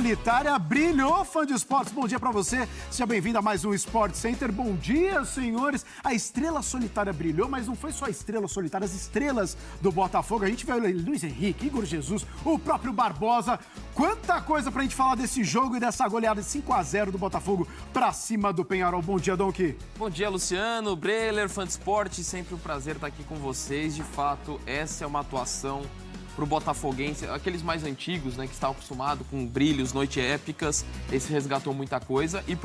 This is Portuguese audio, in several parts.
solitária brilhou, fã de esportes. Bom dia pra você. Seja bem-vindo a mais um Sport Center. Bom dia, senhores. A estrela solitária brilhou, mas não foi só a estrela solitária, as estrelas do Botafogo. A gente vai Luiz Henrique, Igor Jesus, o próprio Barbosa. Quanta coisa pra gente falar desse jogo e dessa goleada de 5-0 do Botafogo pra cima do Penharol. Bom dia, Donk. Bom dia, Luciano, Breler, fã de esporte. Sempre um prazer estar aqui com vocês. De fato, essa é uma atuação pro botafoguense, aqueles mais antigos, né, que estavam acostumados com brilhos, noites épicas. Esse resgatou muita coisa. E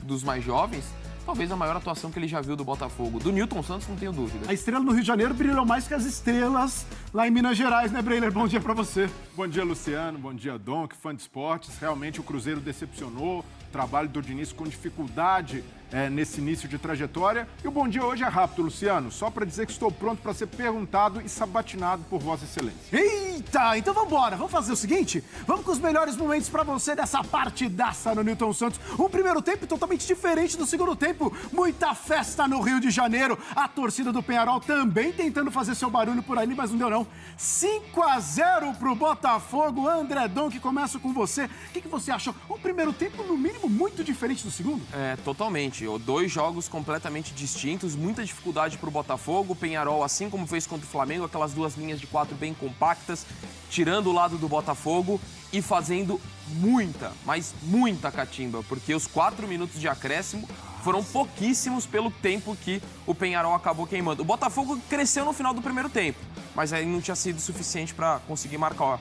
dos mais jovens, talvez a maior atuação que ele já viu do Botafogo. Do Nilton Santos, não tenho dúvida. A estrela no Rio de Janeiro brilhou mais que as estrelas lá em Minas Gerais, né, Breler? Bom dia pra você. Bom dia, Luciano. Bom dia, Donk, fã de esportes. Realmente o Cruzeiro decepcionou. O trabalho do Diniz com dificuldade nesse início de trajetória. E o bom dia hoje é rápido, Luciano. Só para dizer que estou pronto para ser perguntado e sabatinado por Vossa Excelência. Eita! Então vamos embora. Vamos fazer o seguinte? Vamos com os melhores momentos para você dessa partidaça no Nilton Santos. Um primeiro tempo totalmente diferente do segundo tempo. Muita festa no Rio de Janeiro. A torcida do Penharol também tentando fazer seu barulho por ali, mas não deu não. 5-0 pro Botafogo. André Donk, começa com você. O que você achou? Um primeiro tempo, no mínimo, muito diferente do segundo? Totalmente. Dois jogos completamente distintos, muita dificuldade para o Botafogo. O Penharol, assim como fez contra o Flamengo, aquelas duas linhas de 4 bem compactas, tirando o lado do Botafogo e fazendo muita, mas muita catimba, porque os 4 minutos de acréscimo foram pouquíssimos pelo tempo que o Penharol acabou queimando. O Botafogo cresceu no final do primeiro tempo, mas aí não tinha sido suficiente para conseguir marcar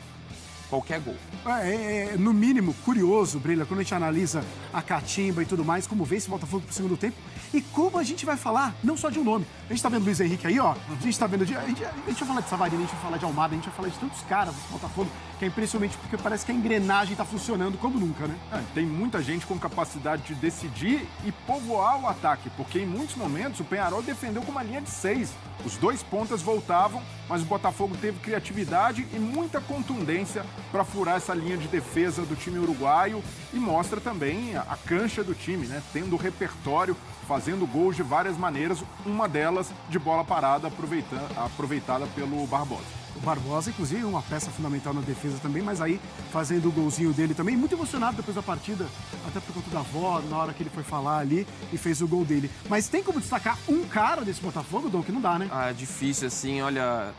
qualquer gol. No mínimo, curioso, Breler, quando a gente analisa a catimba e tudo mais, como vê esse Botafogo pro segundo tempo, e como a gente vai falar, não só de um nome. A gente tá vendo o Luiz Henrique aí, ó, a gente tá vendo... A gente vai falar de Savarino, a gente vai falar de Almada, a gente vai falar de tantos caras desse Botafogo, que é impressionante, porque parece que a engrenagem tá funcionando como nunca, né? Tem muita gente com capacidade de decidir e povoar o ataque, porque em muitos momentos o Penharol defendeu com uma linha de 6. Os dois pontas voltavam, mas o Botafogo teve criatividade e muita contundência para furar essa linha de defesa do time uruguaio e mostra também a cancha do time, né? Tendo repertório, fazendo gols de várias maneiras, uma delas de bola parada aproveitada pelo Barbosa. O Barbosa, inclusive, é uma peça fundamental na defesa também, mas aí fazendo o golzinho dele também, muito emocionado depois da partida, até por conta da avó, na hora que ele foi falar ali e fez o gol dele. Mas tem como destacar um cara desse Botafogo, Dom, que não dá, né? Difícil assim, olha,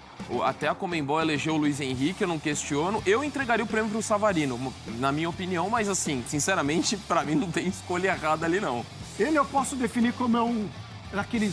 até a Conmebol elegeu o Luiz Henrique, eu não questiono. Eu entregaria o prêmio pro Savarino, na minha opinião, mas assim, sinceramente, pra mim não tem escolha errada ali, não. Ele eu posso definir como daqueles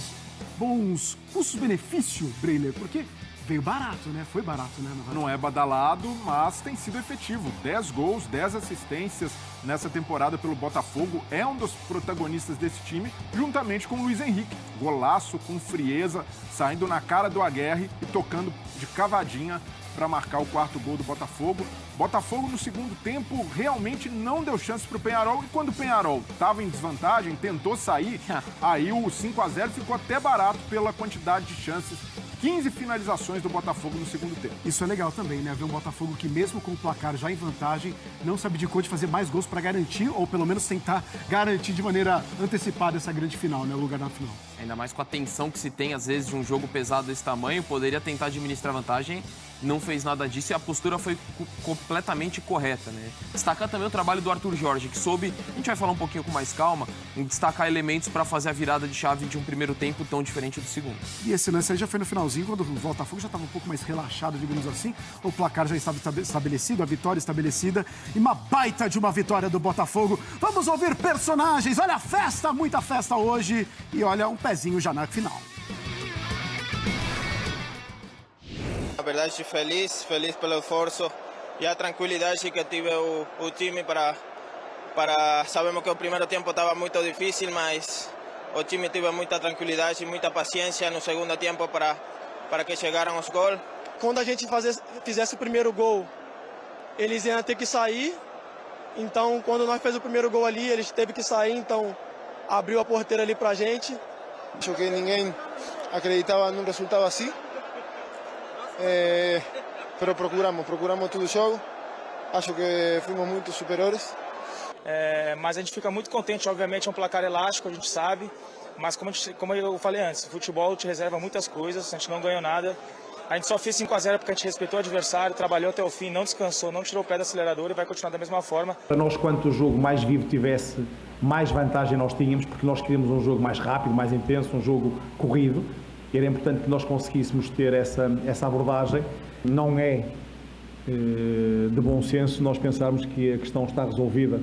bons custos-benefício, Breler, porque veio barato, né? Foi barato, né? Não é badalado, mas tem sido efetivo. 10 gols, 10 assistências nessa temporada pelo Botafogo. É um dos protagonistas desse time, juntamente com o Luiz Henrique. Golaço, com frieza, saindo na cara do Aguerre e tocando de cavadinha para marcar o 4º gol do Botafogo. Botafogo, no segundo tempo, realmente não deu chance para o Penharol. E quando o Penharol estava em desvantagem, tentou sair, aí o 5-0 ficou até barato pela quantidade de chances. 15 finalizações do Botafogo no segundo tempo. Isso é legal também, né? Ver um Botafogo que, mesmo com o placar já em vantagem, não se abdicou de fazer mais gols para garantir, ou pelo menos tentar garantir de maneira antecipada essa grande final, né? O lugar na final. Ainda mais com a tensão que se tem, às vezes, de um jogo pesado desse tamanho, poderia tentar administrar vantagem, não fez nada disso e a postura foi completamente correta, né? Destacar também o trabalho do Arthur Jorge, que soube, a gente vai falar um pouquinho com mais calma, em destacar elementos para fazer a virada de chave de um primeiro tempo tão diferente do segundo. E esse lance aí já foi no finalzinho, quando o Botafogo já estava um pouco mais relaxado, digamos assim, o placar já estava estabelecido, a vitória estabelecida e uma baita de uma vitória do Botafogo. Vamos ouvir personagens, olha a festa, muita festa hoje e olha um pezinho já na final. Na verdade, estou feliz pelo esforço e a tranquilidade que tive o time para sabemos que o primeiro tempo estava muito difícil, mas o time teve muita tranquilidade e muita paciência no segundo tempo para que chegaram os gols. Quando a gente fizesse o primeiro gol, eles iam ter que sair. Então, quando nós fizemos o primeiro gol ali, eles teve que sair, então abriu a porteira ali para a gente. Acho que ninguém acreditava num resultado assim. Pero procuramos todo o jogo. Acho que fomos muito superiores. Mas a gente fica muito contente, obviamente é um placar elástico, a gente sabe. Mas como eu falei antes, o futebol te reserva muitas coisas, a gente não ganhou nada. A gente só fez 5 a 0 porque a gente respeitou o adversário, trabalhou até o fim, não descansou, não tirou o pé do acelerador e vai continuar da mesma forma. Para nós, quanto o jogo mais vivo tivesse, mais vantagem nós tínhamos, porque nós queríamos um jogo mais rápido, mais intenso, um jogo corrido. E era importante que nós conseguíssemos ter essa abordagem. Não é de bom senso nós pensarmos que a questão está resolvida.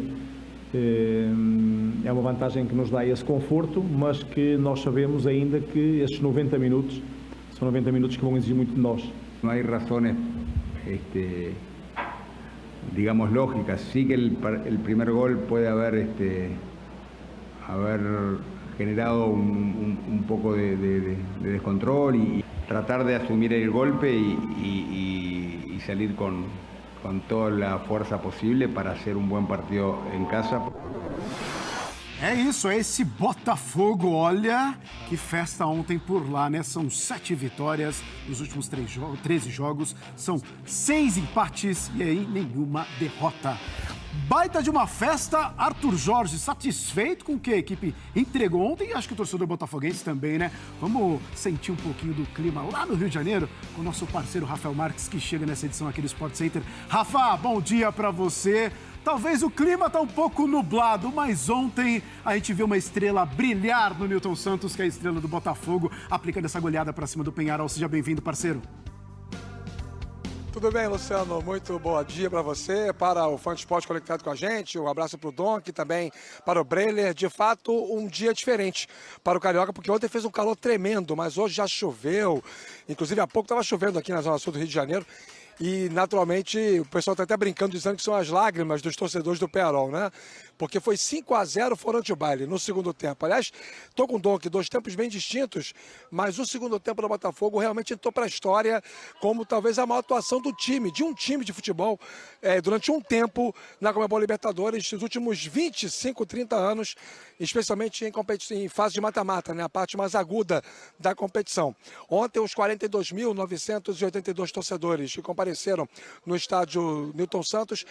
É uma vantagem que nos dá esse conforto, mas que nós sabemos ainda que estes 90 minutos são 90 minutos que vão exigir muito de nós. No hay razones, digamos, lógicas. Sí que el primer gol puede haber generado un poco de descontrol y tratar de asumir el golpe y salir con toda la fuerza posible para hacer un buen partido en casa. É isso, é esse Botafogo, olha que festa ontem por lá, né? São 7 vitórias nos últimos 13 jogos, são 6 empates e aí nenhuma derrota. Baita de uma festa, Arthur Jorge satisfeito com o que a equipe entregou ontem e acho que o torcedor botafoguense também, né? Vamos sentir um pouquinho do clima lá no Rio de Janeiro com o nosso parceiro Rafael Marques, que chega nessa edição aqui do Sport Center. Rafa, bom dia pra você. Talvez o clima tá um pouco nublado, mas ontem a gente viu uma estrela brilhar no Nilton Santos, que é a estrela do Botafogo, aplicando essa goleada pra cima do Peñarol. Seja bem-vindo, parceiro. Tudo bem, Luciano? Muito bom dia para você, para o Fã de Esporte conectado com a gente, um abraço para o Donk, também para o Breler. De fato, um dia diferente para o Carioca, porque ontem fez um calor tremendo, mas hoje já choveu, inclusive há pouco estava chovendo aqui na Zona Sul do Rio de Janeiro. E, naturalmente, o pessoal está até brincando, dizendo que são as lágrimas dos torcedores do Peñarol, né? Porque foi 5 a 0 fora de baile no segundo tempo. Aliás, estou com o Donk, 2 tempos bem distintos, mas o segundo tempo do Botafogo realmente entrou para a história como talvez a maior atuação do time, de um time de futebol, durante um tempo na Conmebol Libertadores, nos últimos 25, 30 anos, especialmente em fase de mata-mata, né? A parte mais aguda da competição. Ontem, os 42.982 torcedores que apareceram no estádio Nilton Santos,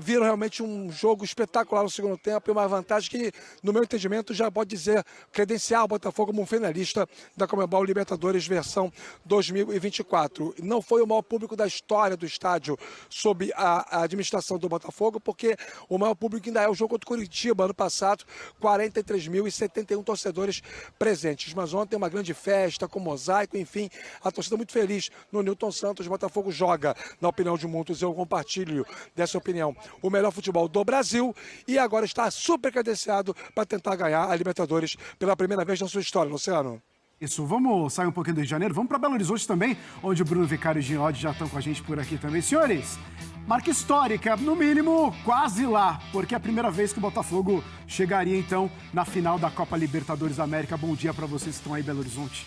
viram realmente um jogo espetacular no segundo tempo e uma vantagem que, no meu entendimento, já pode dizer, credenciar o Botafogo como um finalista da Conmebol Libertadores versão 2024. Não foi o maior público da história do estádio sob a administração do Botafogo, porque o maior público ainda é o jogo contra o Curitiba, ano passado, 43.071 torcedores presentes. Mas ontem uma grande festa, com mosaico, enfim, a torcida muito feliz no Nilton Santos. O Botafogo joga, na opinião de muitos, eu compartilho dessa opinião, o melhor futebol do Brasil e agora está super credenciado para tentar ganhar a Libertadores pela primeira vez na sua história, Luciano. Isso, vamos sair um pouquinho do Rio de Janeiro, vamos para Belo Horizonte também, onde o Bruno Vicário e o Ginodi já estão com a gente por aqui também. Senhores, marca histórica, no mínimo quase lá, porque é a primeira vez que o Botafogo chegaria então na final da Copa Libertadores da América. Bom dia para vocês que estão aí em Belo Horizonte.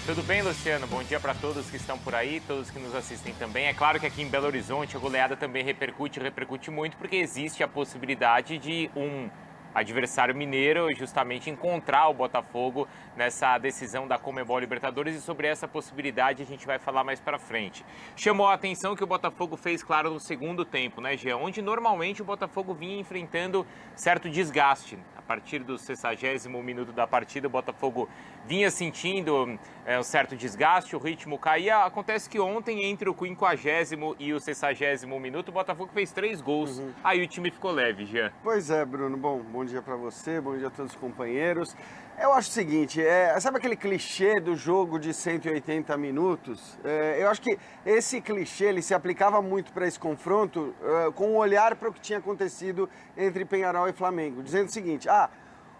Tudo bem, Luciano? Bom dia para todos que estão por aí, todos que nos assistem também. É claro que aqui em Belo Horizonte a goleada também repercute muito, porque existe a possibilidade de um adversário mineiro justamente encontrar o Botafogo nessa decisão da Conmebol Libertadores, e sobre essa possibilidade a gente vai falar mais para frente. Chamou a atenção que o Botafogo fez, claro, no segundo tempo, né, Jean? Onde normalmente o Botafogo vinha enfrentando certo desgaste. A partir do 60º minuto da partida, o Botafogo vinha sentindo um certo desgaste, o ritmo caía. Acontece que ontem, entre o 50º e o 60º minuto, o Botafogo fez 3 gols. Aí o time ficou leve, Jean. Pois é, Bruno. Bom dia para você, bom dia a todos os companheiros. Eu acho o seguinte, sabe aquele clichê do jogo de 180 minutos? Eu acho que esse clichê ele se aplicava muito para esse confronto com um olhar para o que tinha acontecido entre Peñarol e Flamengo, dizendo o seguinte,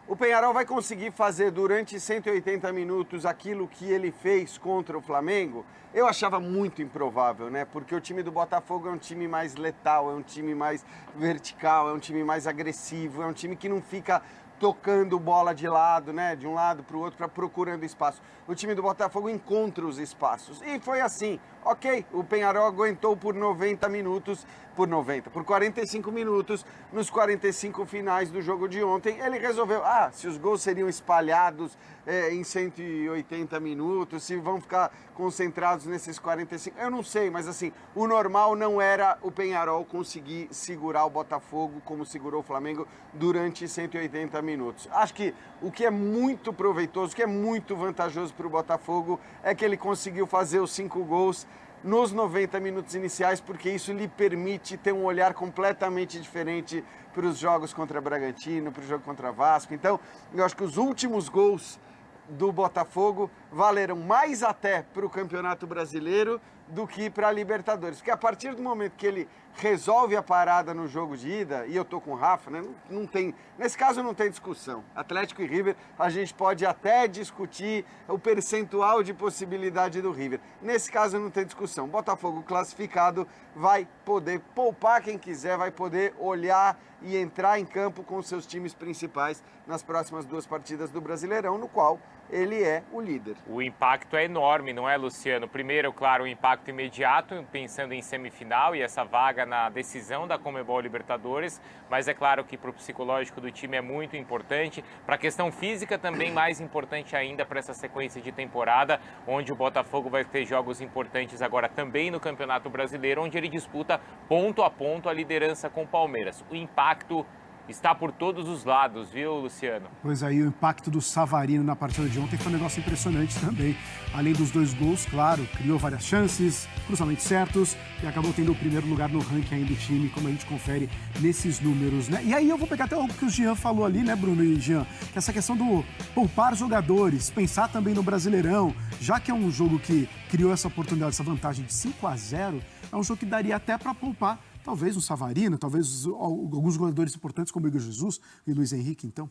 o Peñarol vai conseguir fazer durante 180 minutos aquilo que ele fez contra o Flamengo? Eu achava muito improvável, né? Porque o time do Botafogo é um time mais letal, é um time mais vertical, é um time mais agressivo, é um time que não fica tocando bola de lado, né? De um lado para o outro, procurando espaço. O time do Botafogo encontra os espaços. E foi assim. Ok, o Peñarol aguentou por 45 minutos, nos 45 finais do jogo de ontem, ele resolveu, se os gols seriam espalhados em 180 minutos, se vão ficar concentrados nesses 45, eu não sei, mas assim, o normal não era o Peñarol conseguir segurar o Botafogo como segurou o Flamengo durante 180 minutos. Acho que o que é muito proveitoso, o que é muito vantajoso para o Botafogo é que ele conseguiu fazer os 5 gols nos 90 minutos iniciais, porque isso lhe permite ter um olhar completamente diferente para os jogos contra Bragantino, para o jogo contra Vasco. Então, eu acho que os últimos gols do Botafogo valeram mais até para o Campeonato Brasileiro do que para a Libertadores. Porque a partir do momento que ele resolve a parada no jogo de ida, e eu tô com o Rafa, né? Não tem, nesse caso não tem discussão. Atlético e River, a gente pode até discutir o percentual de possibilidade do River. Nesse caso não tem discussão. Botafogo classificado vai poder poupar quem quiser, vai poder olhar e entrar em campo com os seus times principais nas próximas 2 partidas do Brasileirão, no qual ele é o líder. O impacto é enorme, não é, Luciano? Primeiro, claro, o impacto imediato, pensando em semifinal e essa vaga na decisão da Conmebol Libertadores, mas é claro que para o psicológico do time é muito importante, para a questão física também mais importante ainda para essa sequência de temporada, onde o Botafogo vai ter jogos importantes agora também no Campeonato Brasileiro, onde ele disputa ponto a ponto a liderança com o Palmeiras. O impacto está por todos os lados, viu, Luciano? Pois aí, o impacto do Savarino na partida de ontem foi um negócio impressionante também. Além dos 2 gols, claro, criou várias chances, cruzamentos certos e acabou tendo o primeiro lugar no ranking aí do time, como a gente confere nesses números, né? E aí eu vou pegar até o que o Jean falou ali, né, Bruno e Jean, que essa questão do poupar jogadores, pensar também no Brasileirão, já que é um jogo que criou essa oportunidade, essa vantagem de 5-0, é um jogo que daria até para poupar talvez um Savarino, talvez alguns jogadores importantes como o Igor Jesus e Luiz Henrique, então?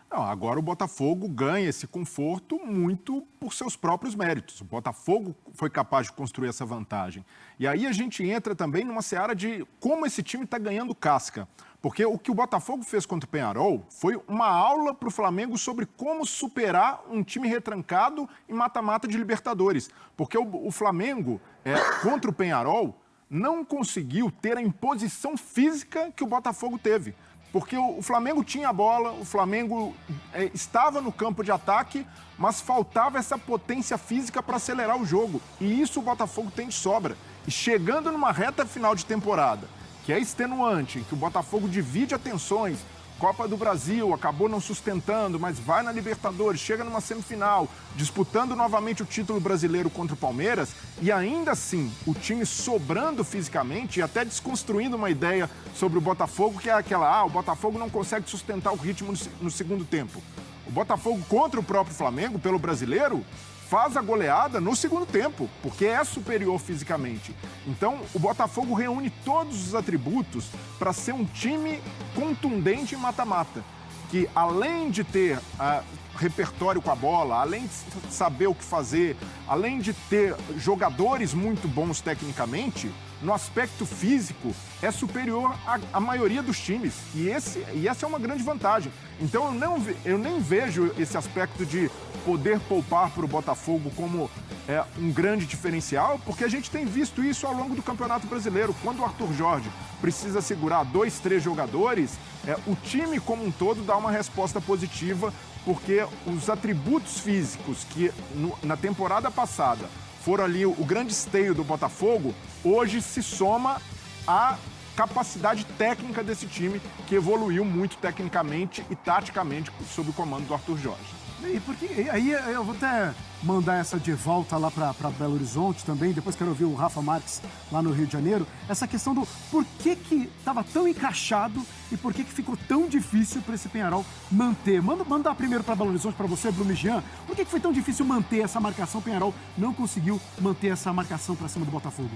Não, agora o Botafogo ganha esse conforto muito por seus próprios méritos. O Botafogo foi capaz de construir essa vantagem. E aí a gente entra também numa seara de como esse time está ganhando casca. Porque o que o Botafogo fez contra o Peñarol foi uma aula para o Flamengo sobre como superar um time retrancado em mata-mata de Libertadores. Porque o Flamengo, contra o Peñarol, não conseguiu ter a imposição física que o Botafogo teve. Porque o Flamengo tinha a bola, o Flamengo estava no campo de ataque, mas faltava essa potência física para acelerar o jogo. E isso o Botafogo tem de sobra. E chegando numa reta final de temporada, que é extenuante, que o Botafogo divide atenções, Copa do Brasil, acabou não sustentando, mas vai na Libertadores, chega numa semifinal, disputando novamente o título brasileiro contra o Palmeiras, e ainda assim, o time sobrando fisicamente e até desconstruindo uma ideia sobre o Botafogo, que é aquela, o Botafogo não consegue sustentar o ritmo no segundo tempo. O Botafogo contra o próprio Flamengo, pelo brasileiro, faz a goleada no segundo tempo, porque é superior fisicamente. Então, o Botafogo reúne todos os atributos para ser um time contundente em mata-mata, que além de ter repertório com a bola, além de saber o que fazer, além de ter jogadores muito bons tecnicamente, no aspecto físico, é superior à maioria dos times. E essa é uma grande vantagem. Então, eu nem vejo esse aspecto de poder poupar para o Botafogo como um grande diferencial, porque a gente tem visto isso ao longo do Campeonato Brasileiro. Quando o Arthur Jorge precisa segurar 2, 3 jogadores, o time como um todo dá uma resposta positiva, porque os atributos físicos que na temporada passada foram ali o grande esteio do Botafogo, hoje se soma à capacidade técnica desse time, que evoluiu muito tecnicamente e taticamente sob o comando do Arthur Jorge. E porque, aí eu vou até mandar essa de volta lá para Belo Horizonte também, depois quero ouvir o Rafa Marques lá no Rio de Janeiro, essa questão do por que estava tão encaixado e por que ficou tão difícil para esse Peñarol manter. Mandar primeiro para Belo Horizonte, para você, Bruno e Jean, por que foi tão difícil manter essa marcação? O Peñarol não conseguiu manter essa marcação para cima do Botafogo.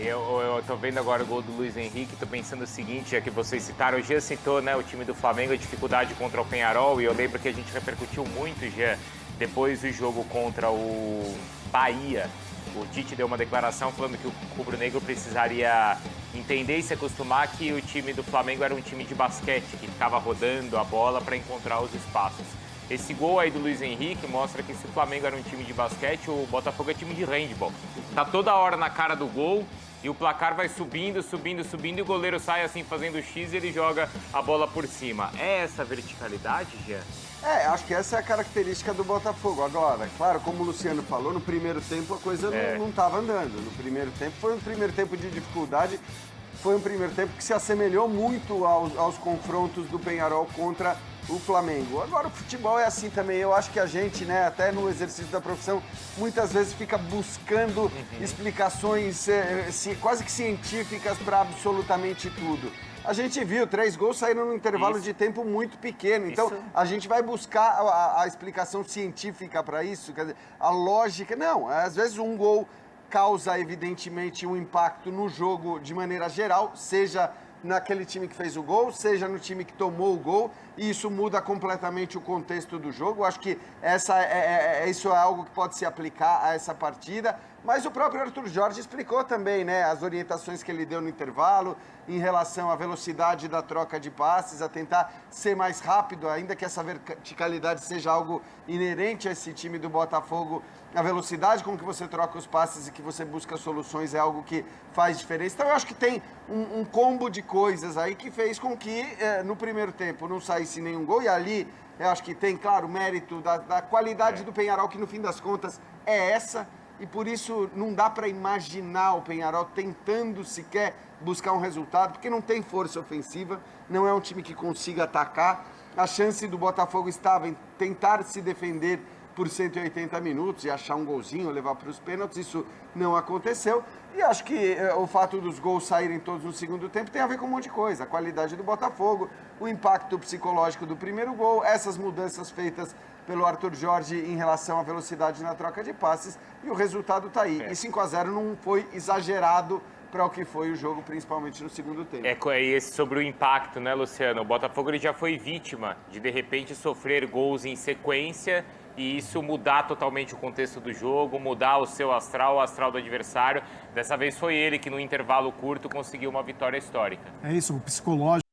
Eu tô vendo agora o gol do Luiz Henrique, tô pensando o seguinte, que vocês citaram, o Jean citou, né, o time do Flamengo, a dificuldade contra o Peñarol, e eu lembro que a gente repercutiu muito, Jean, depois do jogo contra o Bahia. O Tite deu uma declaração falando que o rubro-negro precisaria entender e se acostumar que o time do Flamengo era um time de basquete, que ficava rodando a bola para encontrar os espaços. Esse gol aí do Luiz Henrique mostra que se o Flamengo era um time de basquete, o Botafogo é time de handball. Tá toda hora na cara do gol e o placar vai subindo, subindo, subindo e o goleiro sai assim fazendo X e ele joga a bola por cima. É essa verticalidade, Jean? Acho que essa é a característica do Botafogo. Agora, claro, como o Luciano falou, no primeiro tempo a coisa não estava andando. No primeiro tempo foi um primeiro tempo de dificuldade, foi um primeiro tempo que se assemelhou muito aos confrontos do Peñarol contra o Flamengo. Agora, o futebol é assim também. Eu acho que a gente, né, até no exercício da profissão, muitas vezes fica buscando explicações quase que científicas para absolutamente tudo. A gente viu, 3 gols saíram num intervalo de tempo muito pequeno. Então, a gente vai buscar a explicação científica para isso, quer dizer, a lógica. Não, às vezes um gol causa, evidentemente, um impacto no jogo de maneira geral, seja naquele time que fez o gol, seja no time que tomou o gol, e isso muda completamente o contexto do jogo. Eu acho que isso é algo que pode se aplicar a essa partida, mas o próprio Arthur Jorge explicou também, né, as orientações que ele deu no intervalo em relação à velocidade da troca de passes, a tentar ser mais rápido, ainda que essa verticalidade seja algo inerente a esse time do Botafogo. A velocidade com que você troca os passes e que você busca soluções é algo que faz diferença. Então eu acho que tem um combo de coisas aí que fez com que no primeiro tempo não saísse nenhum gol. E ali eu acho que tem, claro, mérito da qualidade do Peñarol, que no fim das contas é essa. E por isso não dá para imaginar o Peñarol tentando sequer buscar um resultado, porque não tem força ofensiva, não é um time que consiga atacar. A chance do Botafogo estava em tentar se defender por 180 minutos e achar um golzinho, levar para os pênaltis. Isso não aconteceu. E acho que o fato dos gols saírem todos no segundo tempo tem a ver com um monte de coisa. A qualidade do Botafogo, o impacto psicológico do primeiro gol, essas mudanças feitas pelo Arthur Jorge em relação à velocidade na troca de passes, e o resultado está aí. E 5-0 não foi exagerado para o que foi o jogo, principalmente no segundo tempo. É esse sobre o impacto, né, Luciano? O Botafogo ele já foi vítima de repente, sofrer gols em sequência e isso mudar totalmente o contexto do jogo, mudar o seu astral, o astral do adversário. Dessa vez foi ele que, no intervalo curto, conseguiu uma vitória histórica. É isso, o psicológico.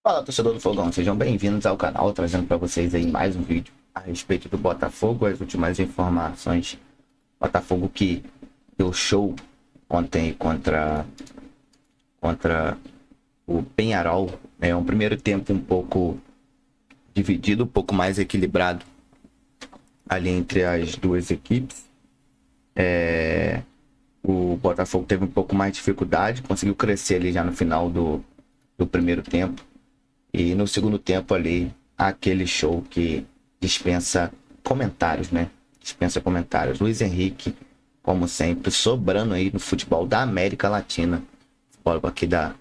Fala, torcedor do Fogão, sejam bem-vindos ao canal, trazendo para vocês aí mais um vídeo a respeito do Botafogo, as últimas informações. Botafogo que deu show ontem contra o Peñarol, um primeiro tempo um pouco dividido, um pouco mais equilibrado ali entre as duas equipes. O Botafogo teve um pouco mais de dificuldade, conseguiu crescer ali já no final do primeiro tempo, e no segundo tempo ali, aquele show que dispensa comentários, né? Dispensa comentários. Luiz Henrique, como sempre, sobrando aí no futebol da América Latina, futebol aqui da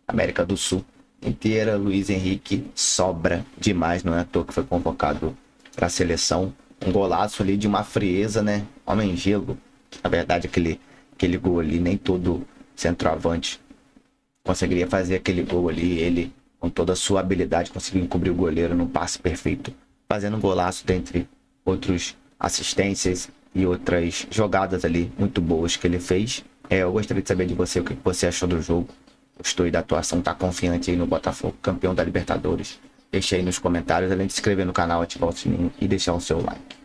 América do Sul inteira. Luiz Henrique sobra demais, não é à toa que foi convocado para a seleção. Um golaço ali de uma frieza, né? Homem gelo. Na verdade, aquele gol ali, nem todo centroavante conseguiria fazer aquele gol ali. Ele, com toda a sua habilidade, conseguiu encobrir o goleiro num passe perfeito, fazendo um golaço dentre outros assistências e outras jogadas ali muito boas que ele fez. Eu gostaria de saber de você o que você achou do jogo. Gostou da atuação? Tá confiante aí no Botafogo, campeão da Libertadores? Deixa aí nos comentários, além de se inscrever no canal, ativar o sininho e deixar o seu like.